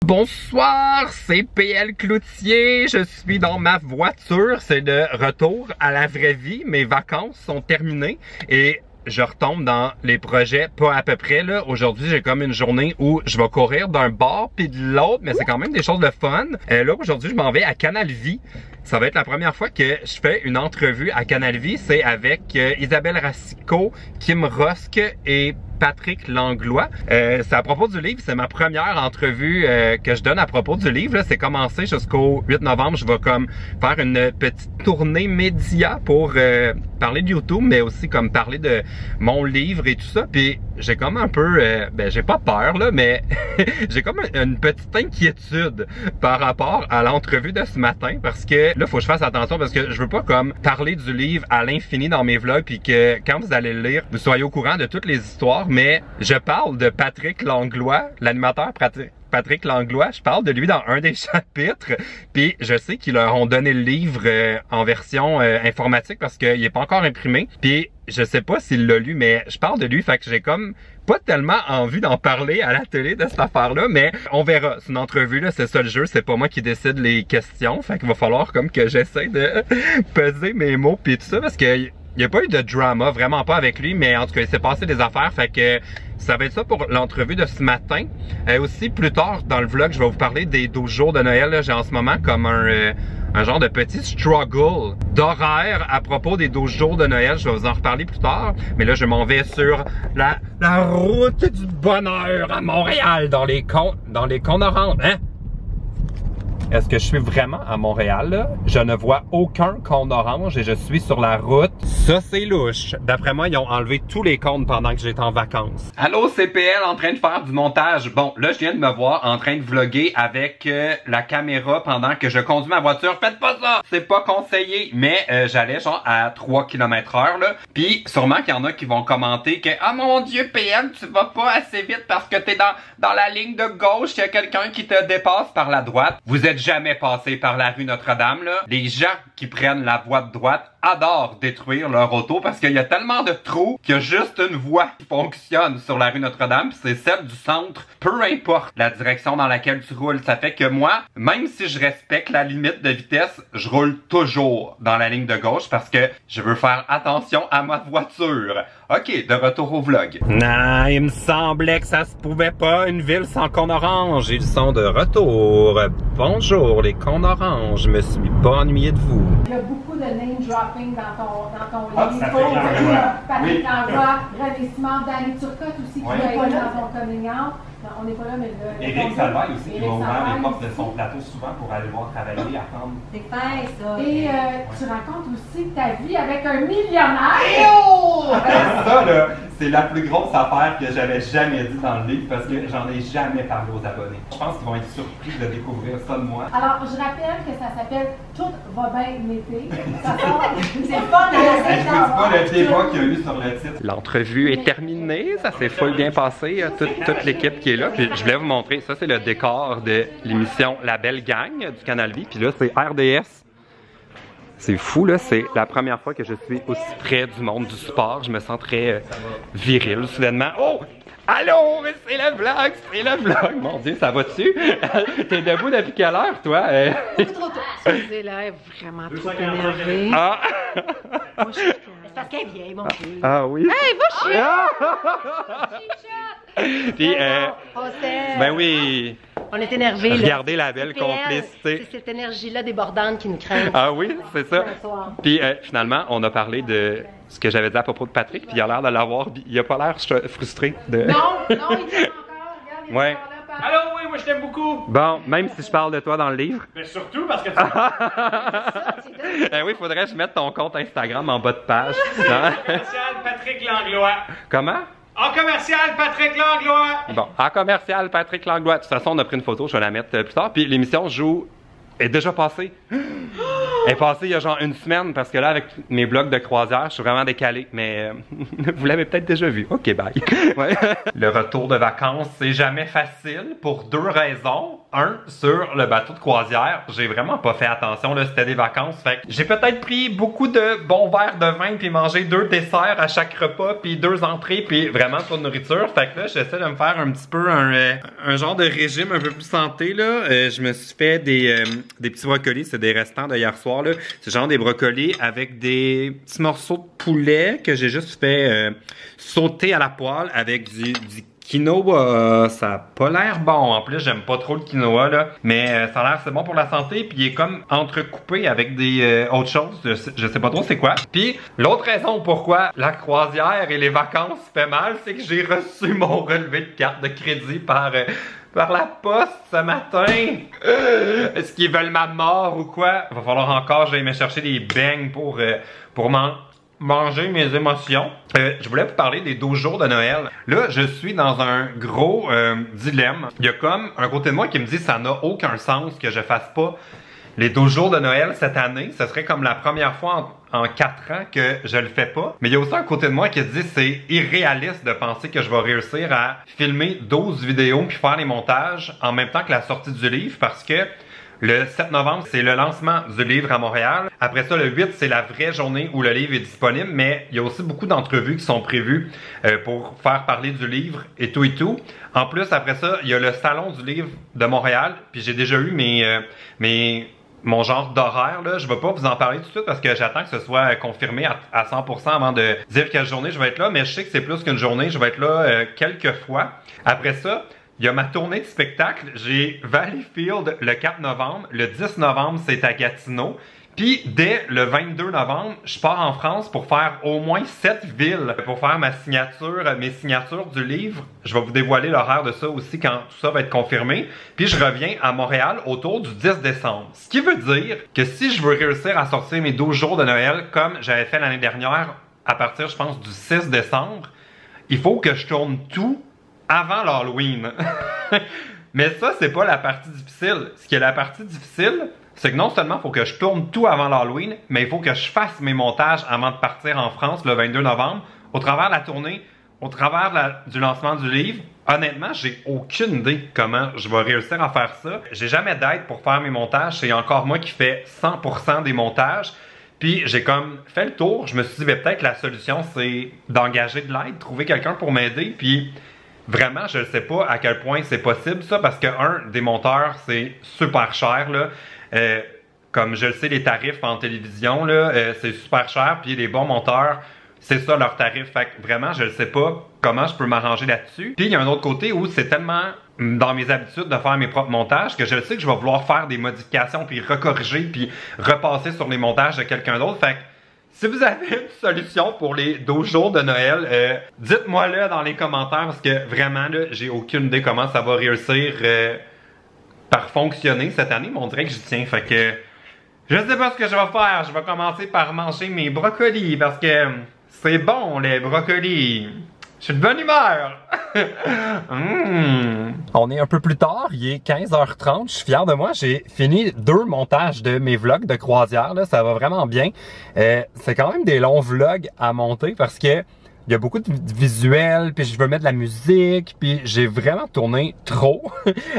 Bonsoir, c'est PL Cloutier, je suis dans ma voiture, c'est de retour à la vraie vie, mes vacances sont terminées et je retombe dans les projets pas à peu près là. Aujourd'hui, j'ai comme une journée où je vais courir d'un bord puis de l'autre, mais c'est quand même des choses de fun. Là, aujourd'hui, je m'en vais à Canal Vie. Ça va être la première fois que je fais une entrevue à Canal Vie. C'est avec Isabelle Racicot, Kim Rosk et Patrick Langlois. C'est à propos du livre, c'est ma première entrevue que je donne à propos du livre. C'est commencé jusqu'au 8 novembre. Je vais comme faire une petite tournée média pour parler de YouTube, mais aussi comme parler de mon livre et tout ça. Puis j'ai comme un peu, j'ai pas peur là, mais j'ai comme une petite inquiétude par rapport à l'entrevue de ce matin parce que là, faut que je fasse attention parce que je veux pas comme parler du livre à l'infini dans mes vlogs puis que quand vous allez le lire, vous soyez au courant de toutes les histoires, mais je parle de Patrick Langlois, l'animateur Patrick Langlois, je parle de lui dans un des chapitres, puis je sais qu'ils leur ont donné le livre en version informatique parce qu'il est pas encore imprimé, puis je sais pas s'il l'a lu, mais je parle de lui, fait que j'ai comme pas tellement envie d'en parler à la télé de cette affaire-là, mais on verra. C'est une entrevue, là, c'est ça le jeu, c'est pas moi qui décide les questions, fait qu'il va falloir comme que j'essaie de peser mes mots pis tout ça, parce que il n'y a pas eu de drama, vraiment pas avec lui, mais en tout cas, il s'est passé des affaires, fait que ça va être ça pour l'entrevue de ce matin. Aussi, plus tard dans le vlog, je vais vous parler des 12 jours de Noël. J'ai en ce moment comme un genre de petit struggle d'horaire à propos des 12 jours de Noël. Je vais vous en reparler plus tard. Mais là, je m'en vais sur la route du bonheur à Montréal, dans les cônes oranges. Hein? Est-ce que je suis vraiment à Montréal, là? Je ne vois aucun cône orange et je suis sur la route. Ça, c'est louche. D'après moi, ils ont enlevé tous les cônes pendant que j'étais en vacances. Allô, c'est PL en train de faire du montage. Bon, là, je viens de me voir en train de vlogger avec la caméra pendant que je conduis ma voiture. Faites pas ça! C'est pas conseillé. Mais j'allais genre à 3 km/h, là. Puis sûrement qu'il y en a qui vont commenter que « Ah mon Dieu, PL, tu vas pas assez vite parce que t'es dans la ligne de gauche. Il y a quelqu'un qui te dépasse par la droite. » Vous êtes jamais passé par la rue Notre-Dame, là. Les gens qui prennent la voie de droite adorent détruire leur auto parce qu'il y a tellement de trous qu'il y a juste une voie qui fonctionne sur la rue Notre-Dame, c'est celle du centre. Peu importe la direction dans laquelle tu roules, ça fait que moi, même si je respecte la limite de vitesse, je roule toujours dans la ligne de gauche parce que je veux faire attention à ma voiture. Ok, de retour au vlog. Non, il me semblait que ça se pouvait pas, une ville sans cône orange. Ils sont de retour. Bonjour les cônes oranges, je me suis pas ennuyé de vous. Il y a beaucoup de name dropping dans ton livre. Ça fait Patrick Langlois, ravissement, Danny Turcotte aussi qui va être dans son coming out. Non, on n'est pas là, mais Éric Salvaille aussi, qui va ouvrir les portes de son plateau souvent pour aller voir travailler, apprendre. C'est fait, ça. Et tu racontes aussi ta vie avec un millionnaire. Ça, là, c'est la plus grosse affaire que j'avais jamais dit dans le livre parce que j'en ai jamais parlé aux abonnés. Je pense qu'ils vont être surpris de découvrir ça de moi. Alors, je rappelle que ça s'appelle Tout va bien l'été. C'est fun, je vous dis pas le débat qu'il y a eu sur le titre. L'entrevue est terminée, ça s'est full bien passé, toute l'équipe qui est là. Puis je voulais vous montrer, ça c'est le décor de l'émission La Belle Gang du Canal Vie. Puis là, c'est RDS. C'est fou, là. C'est la première fois que je suis aussi près du monde du sport. Je me sens très viril, soudainement. Oh! Allô! Mais c'est le vlog! C'est le vlog! Mon Dieu, ça va-tu? T'es debout depuis quelle heure, toi? Trop tôt. Excusez, là, elle est vraiment trop énervée. Ah! Moi, je suis c'est parce qu'elle est vieille, mon Dieu. Ah oui? Hey, va chier! Puis, ben oui! On est énervés, là. Regardez la belle complicité. C'est cette énergie-là débordante qui nous craint. Ah oui, c'est ça. Puis finalement, on a parlé de ce que j'avais dit à propos de Patrick, puis il a l'air de l'avoir. Il a pas l'air frustré de. Non, il t'aime encore. Regarde, il ouais. Allô, oui, moi je t'aime beaucoup. Bon, même si je parle de toi dans le livre. Mais surtout parce que tu... oui, faudrait que je mette ton compte Instagram en bas de page. Commercial Patrick Langlois. Comment? En commercial Patrick Langlois. Bon, en commercial Patrick Langlois. De toute façon, on a pris une photo, je vais la mettre plus tard. Puis l'émission est déjà passée. Elle est passée il y a genre une semaine parce que là, avec mes blogs de croisière, je suis vraiment décalé. Mais vous l'avez peut-être déjà vu. Ok, bye. Ouais. Le retour de vacances, c'est jamais facile pour deux raisons. sur le bateau de croisière, j'ai vraiment pas fait attention, là, c'était des vacances. Fait que j'ai peut-être pris beaucoup de bons verres de vin puis mangé 2 desserts à chaque repas puis 2 entrées puis vraiment trop de nourriture. Fait que là, j'essaie de me faire un petit peu un genre de régime un peu plus santé, là. Je me suis fait des petits brocolis, c'est des restants de hier soir, là. C'est genre des brocolis avec des petits morceaux de poulet que j'ai juste fait sauter à la poêle avec du quinoa. Ça a pas l'air bon. En plus, j'aime pas trop le quinoa, là. Mais ça a l'air c'est bon pour la santé. Puis il est comme entrecoupé avec des autres choses. Je sais pas trop c'est quoi. Puis l'autre raison pourquoi la croisière et les vacances fait mal, c'est que j'ai reçu mon relevé de carte de crédit par la poste ce matin. Est-ce qu'ils veulent ma mort ou quoi? Va falloir encore j'aille me chercher des beignes pour manger mes émotions. Je voulais vous parler des 12 jours de Noël. Là, je suis dans un gros dilemme. Il y a comme un côté de moi qui me dit ça n'a aucun sens que je fasse pas les 12 jours de Noël cette année. Ce serait comme la première fois en 4 ans que je le fais pas. Mais il y a aussi un côté de moi qui se dit c'est irréaliste de penser que je vais réussir à filmer 12 vidéos puis faire les montages en même temps que la sortie du livre parce que le 7 novembre, c'est le lancement du livre à Montréal. Après ça, le 8, c'est la vraie journée où le livre est disponible, mais il y a aussi beaucoup d'entrevues qui sont prévues pour faire parler du livre et tout et tout. En plus, après ça, il y a le salon du livre de Montréal, puis j'ai déjà eu mon genre d'horaire, là. Je ne vais pas vous en parler tout de suite parce que j'attends que ce soit confirmé à 100% avant de dire quelle journée je vais être là, mais je sais que c'est plus qu'une journée, je vais être là quelques fois. Après ça, il y a ma tournée de spectacle. J'ai Valleyfield le 4 novembre. Le 10 novembre, c'est à Gatineau. Puis, dès le 22 novembre, je pars en France pour faire au moins 7 villes pour faire mes signatures du livre. Je vais vous dévoiler l'horaire de ça aussi quand tout ça va être confirmé. Puis, je reviens à Montréal autour du 10 décembre. Ce qui veut dire que si je veux réussir à sortir mes 12 jours de Noël, comme j'avais fait l'année dernière, à partir, je pense, du 6 décembre, il faut que je tourne tout avant l'Halloween. Mais ça, c'est pas la partie difficile. Ce qui est la partie difficile, c'est que non seulement il faut que je tourne tout avant l'Halloween, mais il faut que je fasse mes montages avant de partir en France le 22 novembre. Au travers de la tournée, au travers du lancement du livre, honnêtement, j'ai aucune idée comment je vais réussir à faire ça. J'ai jamais d'aide pour faire mes montages. C'est encore moi qui fais 100% des montages. Puis j'ai comme fait le tour. Je me suis dit, peut-être la solution, c'est d'engager de l'aide, trouver quelqu'un pour m'aider. Puis vraiment, je ne sais pas à quel point c'est possible ça, parce que des monteurs, c'est super cher, là. Comme je le sais, les tarifs en télévision, là, c'est super cher, puis les bons monteurs, c'est ça leur tarif. Fait que vraiment, je ne sais pas comment je peux m'arranger là-dessus. Puis il y a un autre côté où c'est tellement dans mes habitudes de faire mes propres montages que je sais que je vais vouloir faire des modifications, puis recorriger, puis repasser sur les montages de quelqu'un d'autre. Fait que si vous avez une solution pour les 12 jours de Noël, dites-moi-le dans les commentaires parce que vraiment, là, j'ai aucune idée comment ça va réussir par fonctionner cette année, mais on dirait que j'y tiens. Fait que je sais pas ce que je vais faire. Je vais commencer par manger mes brocolis parce que c'est bon, les brocolis. Je suis de bonne humeur! On est un peu plus tard, il est 15h30, je suis fier de moi, j'ai fini 2 montages de mes vlogs de croisière, là, ça va vraiment bien. C'est quand même des longs vlogs à monter parce que il y a beaucoup de visuels, puis je veux mettre de la musique, puis j'ai vraiment tourné trop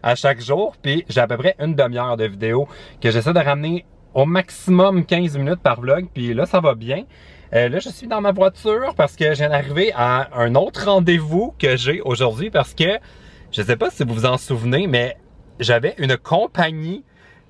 à chaque jour, puis j'ai à peu près une demi-heure de vidéo que j'essaie de ramener au maximum 15 minutes par vlog, puis là ça va bien. Là, je suis dans ma voiture parce que je viens d'arriver à un autre rendez-vous que j'ai aujourd'hui parce que, je sais pas si vous vous en souvenez, mais j'avais une compagnie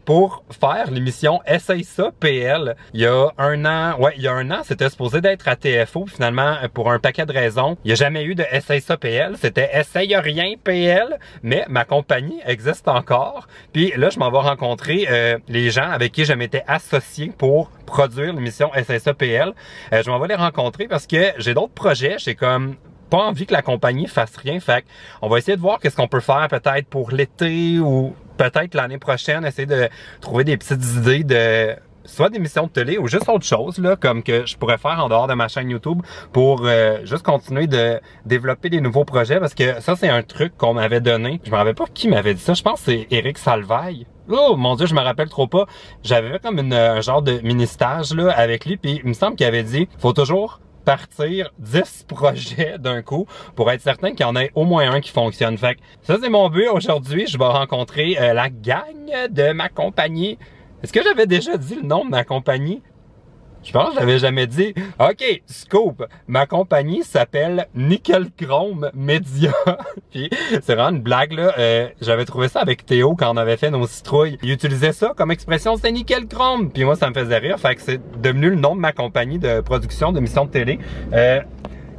pour faire l'émission Essaye ça PL. Il y a un an, c'était supposé d'être à TFO. Finalement, pour un paquet de raisons, il n'y a jamais eu de Essaye ça PL. C'était Essaye rien PL, mais ma compagnie existe encore. Puis là, je m'en vais rencontrer les gens avec qui je m'étais associé pour produire l'émission Essaye ça PL. Je m'en vais les rencontrer parce que j'ai d'autres projets. J'ai comme pas envie que la compagnie fasse rien. Fait on va essayer de voir qu'est-ce qu'on peut faire peut-être pour l'été ou peut-être l'année prochaine, essayer de trouver des petites idées de soit d'émissions de télé ou juste autre chose là, comme que je pourrais faire en dehors de ma chaîne YouTube pour juste continuer de développer des nouveaux projets parce que ça c'est un truc qu'on m'avait donné. Je me rappelle pas qui m'avait dit ça, je pense que c'est Éric Salvaille. Oh mon Dieu, je me rappelle trop pas. J'avais fait comme un genre de mini-stage là avec lui puis il me semble qu'il avait dit faut toujours partir 10 projets d'un coup pour être certain qu'il y en ait au moins un qui fonctionne. Fait que ça, c'est mon but aujourd'hui. Je vais rencontrer la gang de ma compagnie. Est-ce que j'avais déjà dit le nom de ma compagnie? Je pense que je l'avais jamais dit. OK, scoop. Ma compagnie s'appelle Nickel Chrome Media. Puis c'est vraiment une blague là. J'avais trouvé ça avec Théo quand on avait fait nos citrouilles. Il utilisait ça comme expression, c'était Nickel Chrome. Puis moi, ça me faisait rire. Fait que c'est devenu le nom de ma compagnie de production d'émissions de télé.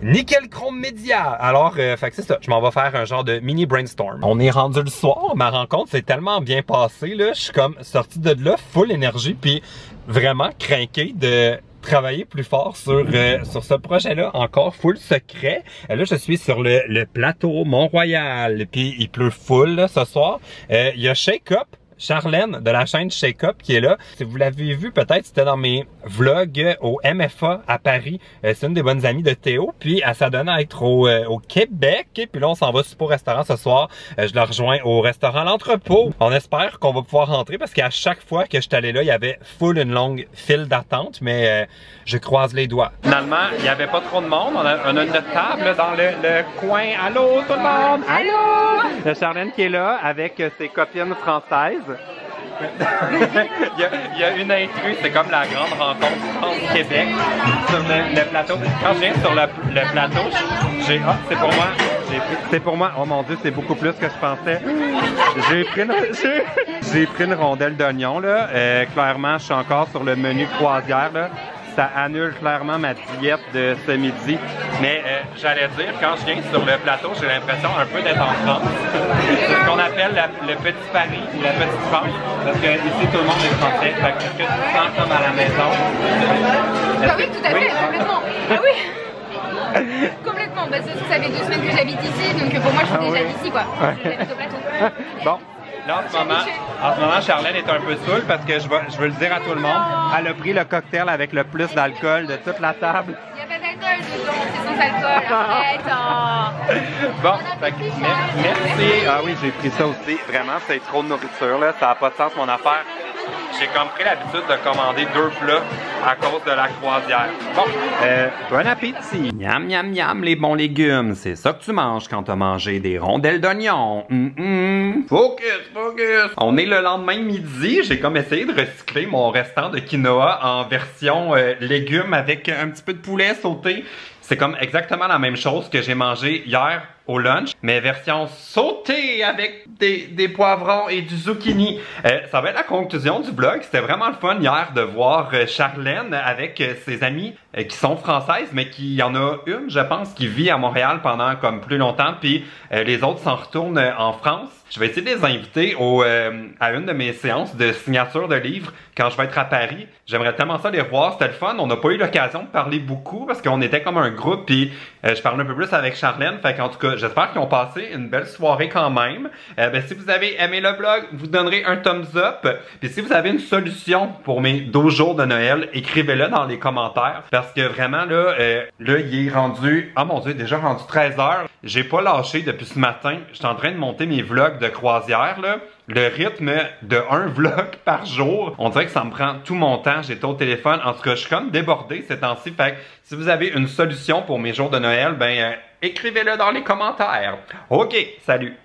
Nickel Chrome Media. Alors, fait que c'est ça. Je m'en vais faire un genre de mini brainstorm. On est rendu le soir. Ma rencontre s'est tellement bien passée là. Je suis comme sorti de là full énergie puis vraiment craqué de travailler plus fort sur ce projet-là, encore full secret. Là, je suis sur le plateau Mont-Royal, puis il pleut full là, ce soir. Il y a Shake Up, Charlène de la chaîne Shake Up qui est là. Si vous l'avez vu, peut-être c'était dans mes vlogs au MFA à Paris. C'est une des bonnes amies de Théo. Puis elle s'adonne à être au Québec. Et puis là, on s'en va super au restaurant ce soir. Je la rejoins au restaurant L'Entrepôt. On espère qu'on va pouvoir rentrer parce qu'à chaque fois que je suis allé là, il y avait full une longue file d'attente. Mais je croise les doigts. Finalement, il n'y avait pas trop de monde. On a notre table dans le coin. Allô tout le monde! Allô! Charlène qui est là avec ses copines françaises. il y a une intruse, c'est comme la grande rencontre France-Québec sur le plateau. Quand je viens sur le plateau, j'ai c'est pour moi. C'est pour moi. Oh mon Dieu, c'est beaucoup plus que je pensais. J'ai pris une rondelle d'oignon là. Clairement, je suis encore sur le menu croisière là. Ça annule clairement ma diète de ce midi. Mais j'allais dire, quand je viens sur le plateau, j'ai l'impression un peu d'être en France. C'est ce qu'on appelle le petit Paris ou la petite France. Parce que ici, tout le monde est français. Fait que est-ce que tu te sens comme à la maison? Ah oui, tout à fait, complètement. Ah oui! Complètement. Bah, ça fait 2 semaines que j'habite ici, donc pour moi, je suis déjà d'ici, quoi. J'habite au plateau. Bon. Là, en ce moment, Charlène est un peu saoule parce que je veux le dire à tout le monde. Elle a pris le cocktail avec le plus d'alcool de toute la table. Il n'y a pas d'alcool dedans, c'est sans alcool. Arrête. Bon, merci. Ah oui, j'ai pris ça aussi. Vraiment, c'est trop de nourriture, là. Ça n'a pas de sens, mon affaire. J'ai comme pris l'habitude de commander 2 plats à cause de la croisière. Bon, bon appétit! Miam, miam, miam, les bons légumes. C'est ça que tu manges quand t'as mangé des rondelles d'oignon. Focus, focus! On est le lendemain midi. J'ai comme essayé de recycler mon restant de quinoa en version légumes avec un petit peu de poulet sauté. C'est comme exactement la même chose que j'ai mangé hier au lunch, mais version sautée avec des poivrons et du zucchini. Ça va être la conclusion du vlog. C'était vraiment le fun hier de voir Charlène avec ses amies qui sont françaises, mais qui y en a une, je pense, qui vit à Montréal pendant comme plus longtemps, puis les autres s'en retournent en France. Je vais essayer de les inviter à une de mes séances de signature de livres quand je vais être à Paris. J'aimerais tellement ça les revoir, c'était le fun. On n'a pas eu l'occasion de parler beaucoup parce qu'on était comme un groupe, puis je parlais un peu plus avec Charlène. Fait qu'en tout cas, j'espère qu'ils ont passé une belle soirée quand même. Si vous avez aimé le vlog, vous donnerez un thumbs up. Puis si vous avez une solution pour mes 12 jours de Noël, écrivez-le dans les commentaires. Parce que vraiment, là, il est rendu... Ah mon Dieu, déjà rendu 13h. J'ai pas lâché depuis ce matin. Je suis en train de monter mes vlogs de croisière, là. Le rythme de un vlog par jour, on dirait que ça me prend tout mon temps. J'étais au téléphone. En tout cas, je suis comme débordé ces temps-ci. Fait que si vous avez une solution pour mes jours de Noël, écrivez-le dans les commentaires. OK, salut!